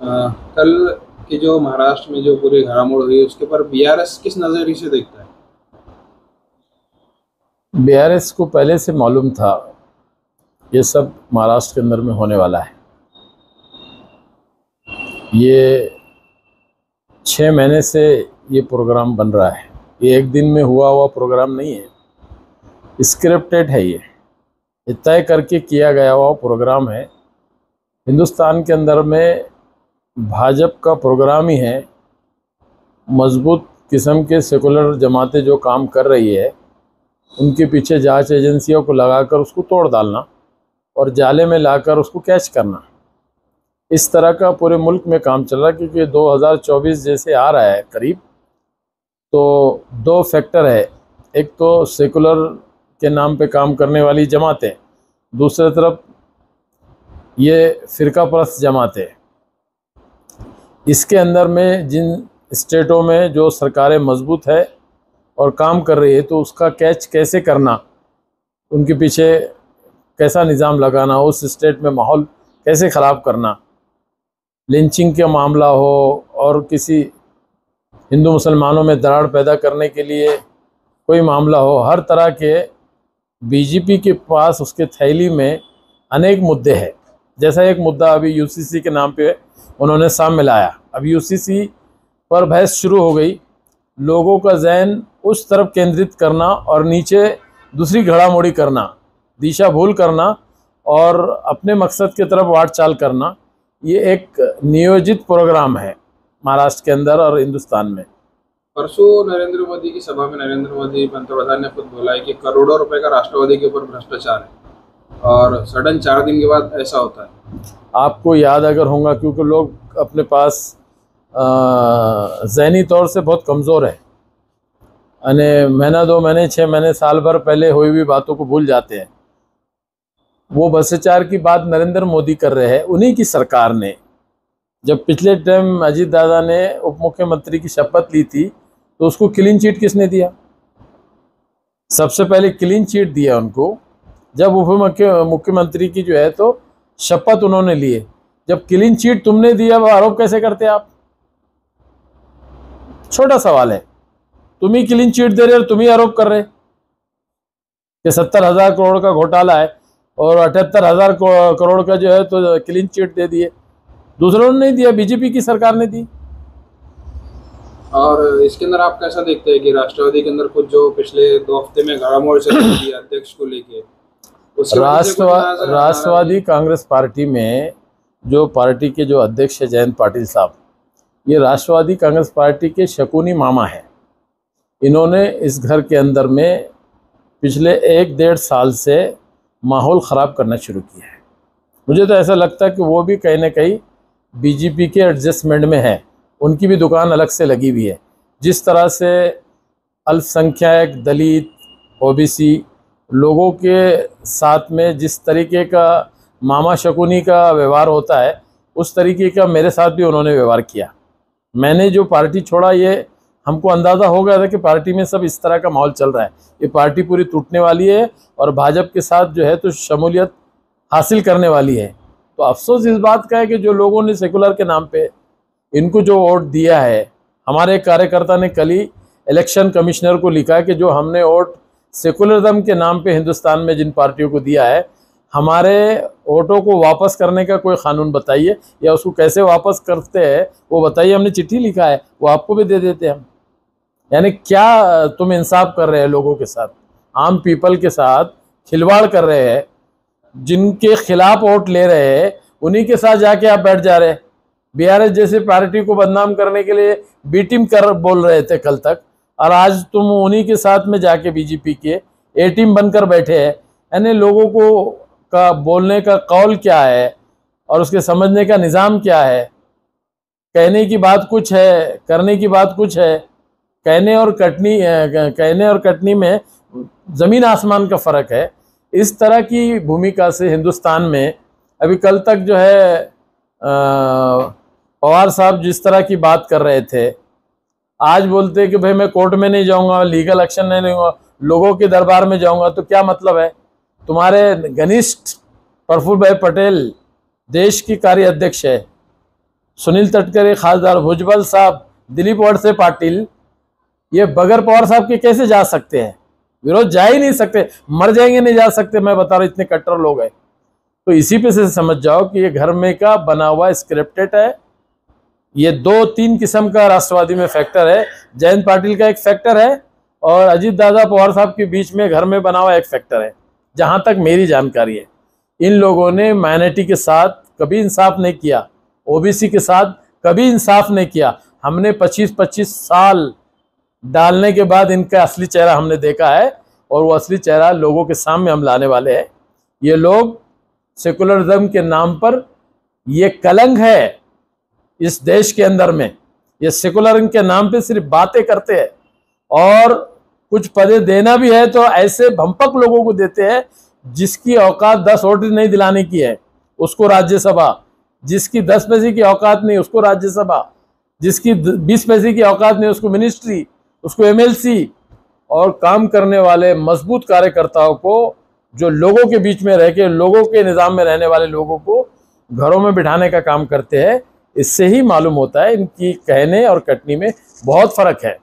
कल की जो महाराष्ट्र में जो पूरी घडामोड़ हुई उसके ऊपर बीआरएस किस नजरिए से देखता है? बीआरएस को पहले से मालूम था ये सब महाराष्ट्र के अंदर में होने वाला है। ये 6 महीने से ये प्रोग्राम बन रहा है। ये एक दिन में हुआ प्रोग्राम नहीं है, स्क्रिप्टेड है। ये तय करके किया गया हुआ प्रोग्राम है। हिंदुस्तान के अंदर में भाजपा का प्रोग्राम ही है मजबूत किस्म के सेकुलर जमातें जो काम कर रही है उनके पीछे जांच एजेंसियों को लगाकर उसको तोड़ डालना और जाले में लाकर उसको कैच करना। इस तरह का पूरे मुल्क में काम चल रहा है, क्योंकि 2024 जैसे आ रहा है करीब, तो दो फैक्टर है। एक तो सेकुलर के नाम पे काम करने वाली जमातें, दूसरी तरफ ये फ़िरका परस्त जमातें। इसके अंदर में जिन स्टेटों में जो सरकारें मजबूत है और काम कर रही है, तो उसका कैच कैसे करना, उनके पीछे कैसा निज़ाम लगाना, उस स्टेट में माहौल कैसे ख़राब करना, लिंचिंग का मामला हो और किसी हिंदू मुसलमानों में दरार पैदा करने के लिए कोई मामला हो, हर तरह के बीजेपी के पास उसके थैली में अनेक मुद्दे हैं। जैसा एक मुद्दा अभी यूसीसी के नाम पे उन्होंने सामने लाया। अब यूसीसी पर बहस शुरू हो गई, लोगों का जहन उस तरफ केंद्रित करना और नीचे दूसरी घड़ामोड़ी करना, दिशा भूल करना और अपने मकसद की तरफ वाट चाल करना, ये एक नियोजित प्रोग्राम है महाराष्ट्र के अंदर और हिंदुस्तान में। परसों नरेंद्र मोदी की सभा में नरेंद्र मोदी पंतप्रधान ने खुद बोला है कि करोड़ों रुपए का राष्ट्रवादी के ऊपर भ्रष्टाचार है, और सडन 4 दिन के बाद ऐसा होता है। आपको याद अगर होगा, क्योंकि लोग अपने पास ज़हनी तौर से बहुत कमज़ोर है, यानी महीना 2 महीने 6 महीने साल भर पहले हुई हुई बातों को भूल जाते हैं। वो भ्रष्टाचार की बात नरेंद्र मोदी कर रहे हैं। उन्हीं की सरकार ने जब पिछले टाइम अजीत दादा ने उप मुख्यमंत्री की शपथ ली थी, तो उसको क्लीन चिट किसने दिया? सबसे पहले क्लीन चिट दिया उनको जब उप मुख्यमंत्री की जो है तो शपथ उन्होंने लिए। जब क्लीन चिट तुमने दिया, वो आरोप कैसे करते आप? छोटा सवाल है। तुम ही क्लीन चिट दे रहे हो, तुम ही आरोप कर रहे कि 70,000 करोड़ का घोटाला है और 78,000 करोड़ का जो है तो क्लीन चिट दे दिए। दूसरों ने नहीं दिया, बीजेपी की सरकार ने दी। और इसके अंदर आप कैसा देखते हैं कि राष्ट्रवादी के अंदर कुछ जो पिछले 2 हफ्ते में घड़ामोड़ चल रही है अध्यक्ष को लेके, राष्ट्रवादी कांग्रेस पार्टी में जो पार्टी के जो अध्यक्ष है जयंत पाटिल साहब, ये राष्ट्रवादी कांग्रेस पार्टी के शकुनी मामा हैं। इन्होंने इस घर के अंदर में पिछले 1-1.5 साल से माहौल ख़राब करना शुरू किया है। मुझे तो ऐसा लगता है कि वो भी कहीं ना कहीं बीजेपी के एडजस्टमेंट में है, उनकी भी दुकान अलग से लगी हुई है। जिस तरह से अल्पसंख्यक, दलित, ओबीसी लोगों के साथ में जिस तरीके का मामा शकुनी का व्यवहार होता है, उस तरीके का मेरे साथ भी उन्होंने व्यवहार किया। मैंने जो पार्टी छोड़ा, ये हमको अंदाज़ा हो गया था कि पार्टी में सब इस तरह का माहौल चल रहा है, ये पार्टी पूरी टूटने वाली है और भाजपा के साथ जो है तो शमूलियत हासिल करने वाली है। तो अफसोस इस बात का है कि जो लोगों ने सेकुलर के नाम पे इनको जो वोट दिया है, हमारे एक कार्यकर्ता ने कल ही इलेक्शन कमिश्नर को लिखा है कि जो हमने वोट सेकुलरिज्म के नाम पे हिंदुस्तान में जिन पार्टियों को दिया है, हमारे वोटों को वापस करने का कोई कानून बताइए, या उसको कैसे वापस करते हैं वो बताइए। हमने चिट्ठी लिखा है, वो आपको भी दे देते हैं हम। यानी क्या तुम इंसाफ कर रहे हैं लोगों के साथ, आम पीपल के साथ खिलवाड़ कर रहे हैं, जिनके खिलाफ वोट ले रहे हैं उन्हीं के साथ जाके आप बैठ जा रहे हैं। बीआरएस जैसे पार्टी को बदनाम करने के लिए बी टीम कर बोल रहे थे कल तक, और आज तुम उन्हीं के साथ में जाके बीजेपी के ए टीम बनकर बैठे हैं। यानी लोगों को का बोलने का कौल क्या है और उसके समझने का निज़ाम क्या है? कहने की बात कुछ है, करने की बात कुछ है। कहने और कटनी में ज़मीन आसमान का फ़र्क है। इस तरह की भूमिका से हिंदुस्तान में अभी कल तक जो है पवार साहब जिस तरह की बात कर रहे थे, आज बोलते कि भाई मैं कोर्ट में नहीं जाऊंगा, लीगल एक्शन नहीं लूँगा, लोगों के दरबार में जाऊंगा। तो क्या मतलब है? तुम्हारे घनिष्ठ प्रफुल्ल भाई पटेल देश की कार्य अध्यक्ष है, सुनील तटकरे, खासदार भुजबल साहब, दिलीप वळसे पाटिल, ये बगैर पवार साहब के कैसे जा सकते हैं? विरोध जा ही नहीं सकते, मर जाएंगे नहीं जा सकते। मैं बता रहा हूँ इतने कट्टर लोग हैं। तो इसी पे से समझ जाओ कि ये घर में का बना हुआ स्क्रिप्टेड है। ये 2-3 किस्म का राष्ट्रवादी में फैक्टर है। जयंत पाटिल का एक फैक्टर है और अजीत दादा पवार साहब के बीच में घर में बना हुआ एक फैक्टर है, जहां तक मेरी जानकारी है। इन लोगों ने माइनॉरिटी के साथ कभी इंसाफ नहीं किया, ओबीसी के साथ कभी इंसाफ नहीं किया। हमने 25-25 साल डालने के बाद इनका असली चेहरा हमने देखा है और वो असली चेहरा लोगों के सामने हम लाने वाले हैं। ये लोग सेकुलरिज्म के नाम पर, ये कलंक है इस देश के अंदर में। ये सेकुलरिज्म के नाम पे सिर्फ बातें करते हैं और कुछ पदे देना भी है तो ऐसे भंपक लोगों को देते हैं जिसकी औकात 10 वोट नहीं दिलाने की है उसको राज्यसभा, जिसकी 10 पैसे की औकात नहीं उसको राज्यसभा, जिसकी 20 पैसे की औकात नहीं उसको मिनिस्ट्री, उसको एमएलसी। और काम करने वाले मजबूत कार्यकर्ताओं को, जो लोगों के बीच में रह के लोगों के निज़ाम में रहने वाले लोगों को घरों में बिठाने का काम करते हैं। इससे ही मालूम होता है इनकी कहने और कटनी में बहुत फर्क है।